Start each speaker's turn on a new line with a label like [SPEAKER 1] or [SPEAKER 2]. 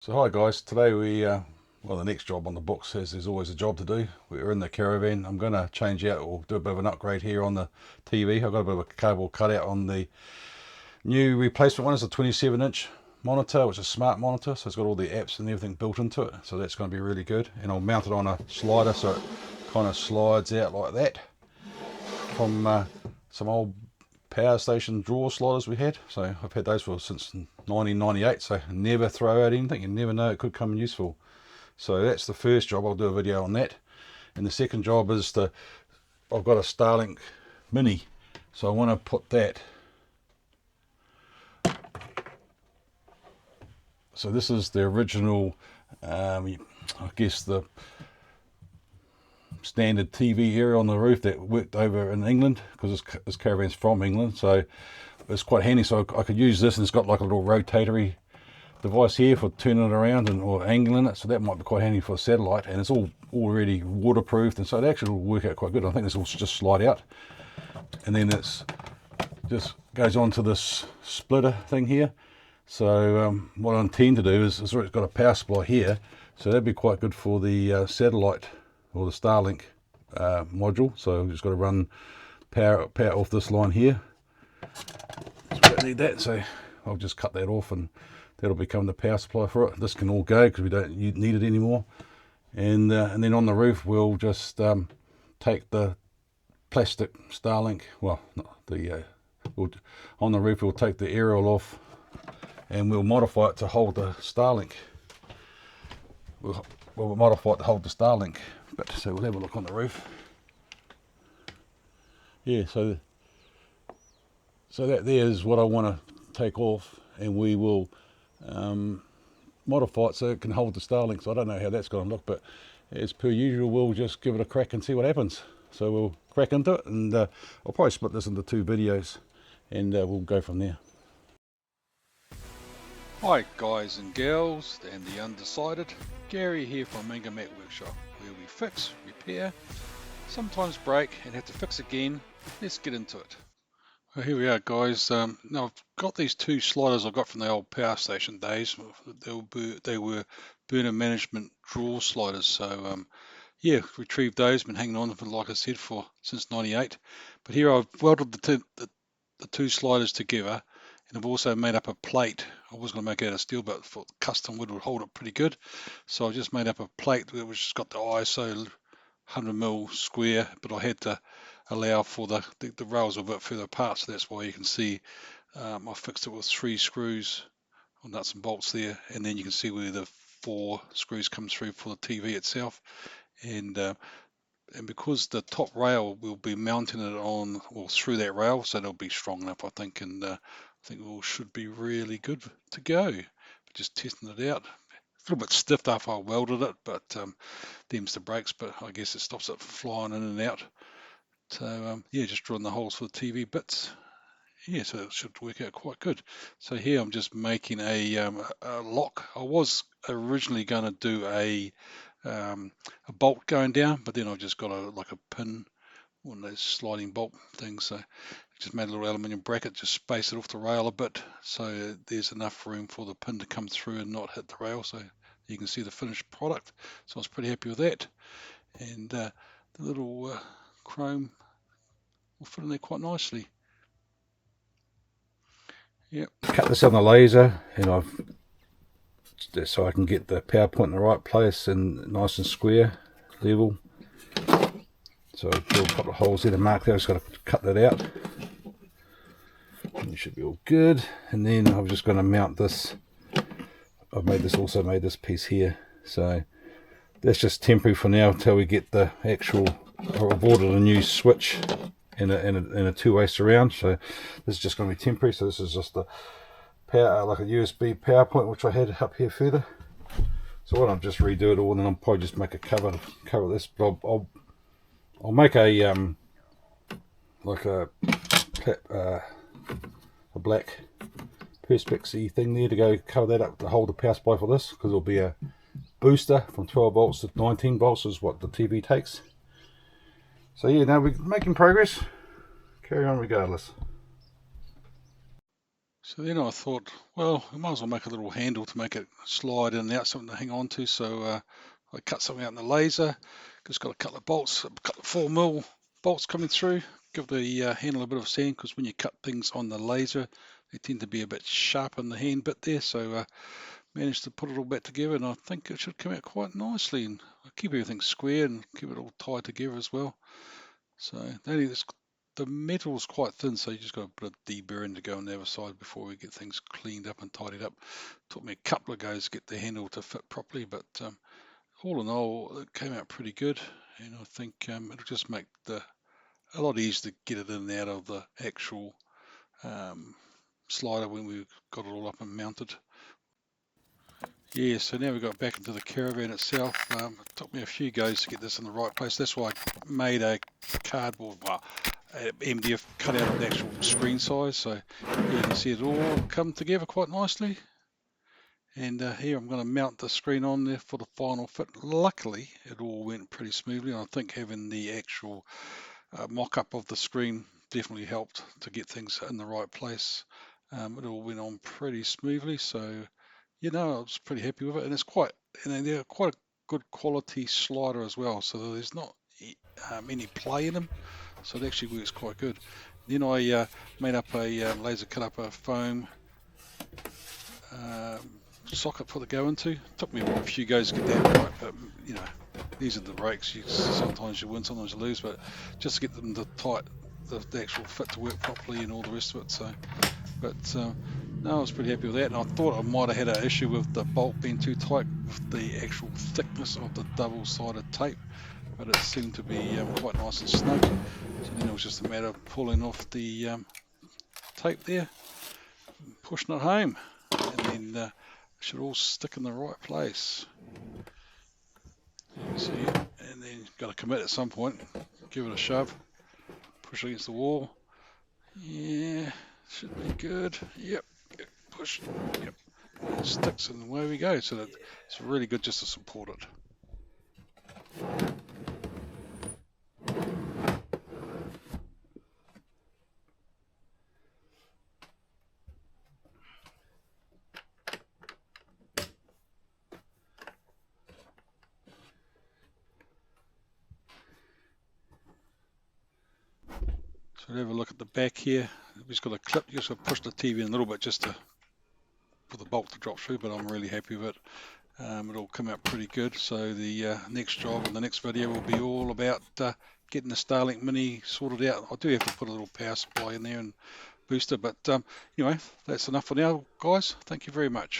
[SPEAKER 1] So hi guys, today well, the next job on the book says there's always a job to do. We're in the Caravan. I'm going to change out or do a bit of an upgrade here on the TV. I've got a bit of a cardboard cutout on the new replacement one. It's a 27-inch monitor, which is a smart monitor, so it's got all the apps and everything built into it. So that's going to be really good. And I'll mount it on a slider so it kind of slides out like that from some old power station drawer sliders we had. So I've had those since 1998, so never throw out anything. You never know, it could come in useful. So that's the first job. I'll do a video on that. And the second job is I've got a Starlink Mini, so I want to put that. So this is the original, I guess the standard TV area on the roof that worked over in England, because this Caravan's from England, so it's quite handy. So I could use this, and it's got like a little rotatory device here for turning it around or angling it, so that might be quite handy for a satellite. And it's all already waterproofed, and so it actually will work out quite good. I think this will just slide out, and then it's just goes on to this splitter thing here. So what I intend to do is it's got a power supply here, so that'd be quite good for the satellite or the Starlink module. So I've just got to run power off this line here. So we don't need that, so I'll just cut that off, and that'll become the power supply for it. This can all go because we don't need it anymore. And then on the roof we'll just take the plastic Starlink, well, not the on the roof we'll take the aerial off, and we'll modify it to hold the Starlink. We'll modify it to hold the Starlink. But so we'll have a look on the roof. Yeah, so that there is what I want to take off, and we will modify it so it can hold the Starlink. So I don't know how that's going to look, but as per usual, we'll just give it a crack and see what happens. So we'll crack into it, and I'll probably split this into 2 videos, and we'll go from there. Hi guys and gals and the undecided, Gary here from Mega Mat Workshop, where we fix, repair, sometimes break and have to fix again. Let's get into it. Well, here we are guys. Now I've got these 2 sliders I got from the old power station days. They were burner management drawer sliders, so yeah, retrieved those, been hanging on for, like I said, since '98. But here I've welded the 2 sliders together. And I've also made up a plate. I was going to make it out of steel, but thought custom wood would hold it pretty good. So I just made up a plate which has got the ISO 100mm square, but I had to allow for the rails a bit further apart. So that's why you can see I fixed it with 3 screws or nuts and bolts there. And then you can see where the 4 screws come through for the TV itself. And because the top rail will be mounting it on or through that rail, so it'll be strong enough, I think, and I think it all should be really good to go. But just testing it out. A little bit stiff after I welded it, but them's the brakes, but I guess it stops it from flying in and out. So yeah, just drilling the holes for the TV bits. Yeah, so it should work out quite good. So here I'm just making a lock. I was originally going to do a bolt going down, but then I've just got like a pin, one of those sliding bolt things. So just made a little aluminium bracket, just space it off the rail a bit, so there's enough room for the pin to come through and not hit the rail, so you can see the finished product. So I was pretty happy with that. And the little chrome will fit in there quite nicely. Yep. Cut this on the laser, and so I can get the power point in the right place and nice and square, level. So I drill a couple of holes in and mark there. I've just got to cut that out. And it should be all good. And then I'm just going to mount this. I've also made this piece here. So that's just temporary for now until we get the actual. I've ordered a new switch and a 2-way surround. So this is just going to be temporary. So this is just the power, like a USB power point, which I had up here further. So why don't I just redo it all, and then I'll probably just make a cover this. But I'll make a like a black perspex-y thing there to go cover that up to hold the power supply for this, because it'll be a booster from 12 volts to 19 volts is what the TV takes. So yeah, now we're making progress. Carry on regardless. So then I thought, well, I might as well make a little handle to make it slide in and out, something to hang on to. So I cut something out in the laser. Just got a couple of bolts, a couple of 4mm bolts coming through. Give the handle a bit of sand, because when you cut things on the laser, they tend to be a bit sharp in the hand bit there. So managed to put it all back together, and I think it should come out quite nicely. And keep everything square and keep it all tied together as well. So the metal's quite thin, so you just got a bit of deburring to go on the other side before we get things cleaned up and tidied up. Took me a couple of goes to get the handle to fit properly, but all in all, it came out pretty good, and I think it'll just make a lot easier to get it in and out of the actual um, slider when we've got it all up and mounted. Yeah, so now we've got back into the Caravan itself. It took me a few goes to get this in the right place. That's why I made a cardboard, well, a MDF cutout of the actual screen size. So here you can see it all come together quite nicely. And here I'm going to mount the screen on there for the final fit. Luckily, it all went pretty smoothly. I think having the actual mock-up of the screen definitely helped to get things in the right place. It all went on pretty smoothly, so I was pretty happy with it, and they're quite a good quality slider as well. So there's not any play in them, so it actually works quite good. Then I made up a laser cut up a foam socket for the go into. Took me a few goes to get that right, but these are the breaks. Sometimes you win, sometimes you lose, but just to get them to tight, the actual fit to work properly and all the rest of it. So, but no, I was pretty happy with that, and I thought I might have had an issue with the bolt being too tight with the actual thickness of the double-sided tape, but it seemed to be quite nice and snug. So then it was just a matter of pulling off the tape there, pushing it home, and then it should all stick in the right place. You see it, and then you've got to commit at some point, give it a shove, push against the wall. Yeah, should be good. Yep, push. Yep, it sticks, and away we go. So it's really good just to support it. So have a look at the back here. We've just got a clip. You just got to push the TV in a little bit just for the bolt to drop through, but I'm really happy with it. It'll come out pretty good. So the next job in the next video will be all about getting the Starlink Mini sorted out. I do have to put a little power supply in there and booster, but anyway, that's enough for now, guys. Thank you very much.